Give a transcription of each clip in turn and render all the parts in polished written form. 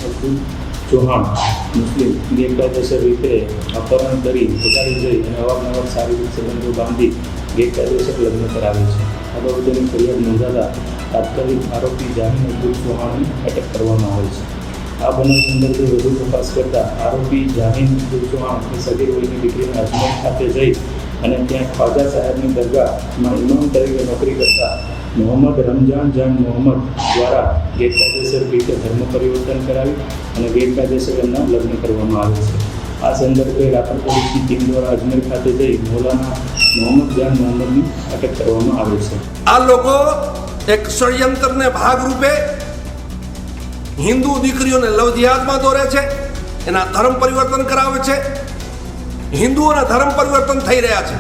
અબ્દુલ ચૌહાણ મુસ્લિમ ગેરકાયદેસર રીતે અપહરણ કરી ભગાડી જઈ અને અવારનવાર શારીરિક સંબંધો બાંધી ગેરકાયદેસર લગ્ન કરાવે છે. આ બાબતેની ફરિયાદ નોંધાતા તાત્કાલિક આરોપી જામીન અબ્દુલ ચૌહાણની અટક કરવામાં આવે છે. આ બનાવ સંદર્ભે વધુ તપાસ કરતા આરોપી જામીન અબ્દુલ ચૌહાણ એ સગીર વયની દીકરીને અજમેર ખાતે જઈ અને ત્યાં ખ્વાજા સાહેબની દરગાહમાં ઇમામ તરીકે નોકરી કરતા મોહમ્મદ રમજાન જાન મોહમ્મદ દ્વારા ગેરકાયદેસર રીતે ધર્મ પરિવર્તન કરાવી અને ગેરકાયદેસર એમના લગ્ન કરવામાં આવે છે. આ સંદર્ભે રાપર પોલીસની ટીમ દ્વારા અજમેર ખાતે જઈ મૌલાના મોહમ્મદ જાન મોહમ્મદની અટક કરવામાં આવે છે. આ લોકો એક ષડયંત્રને ભાગરૂપે હિન્દુ દીકરીઓને લવ જિહાદમાં દોરે છે, એના ધર્મ પરિવર્તન કરાવે છે. હિન્દુઓના ધર્મ પરિવર્તન થઈ રહ્યા છે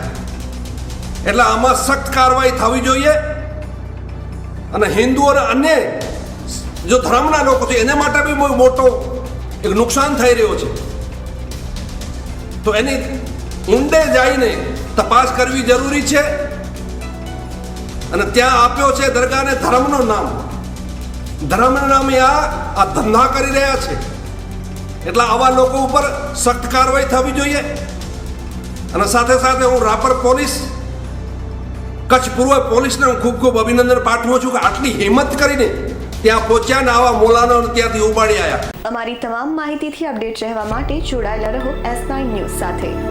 એટલે આમાં સખ્ત કાર્યવાહી થવી જોઈએ અને હિન્દુઓને અન્ય જો ધર્મના લોકો છે એને માટે બી બહુ મોટો એક નુકસાન થઈ રહ્યો છે. તો એની ઊંડે જઈને તપાસ કરવી જરૂરી છે અને ત્યાં આપ્યો છે દરગાહને ધર્મનું નામ. ધર્મના નામે આ ધંધા કરી રહ્યા છે એટલે આવા લોકો ઉપર સખ્ત કાર્યવાહી થવી જોઈએ. અને સાથે સાથે હું રાપર પોલીસ, કચ્છ પૂર્વ પોલીસને હું ખૂબ ખૂબ અભિનંદન પાઠવું છું કે આટલી હિંમત કરીને ત્યાં પહોંચ્યા ને આવા મોલાનો ત્યાંથી ઉપાડી આવ્યા. અમારી તમામ માહિતીથી અપડેટ રહેવા માટે જોડાયેલા રહો S9 ન્યૂઝ સાથે.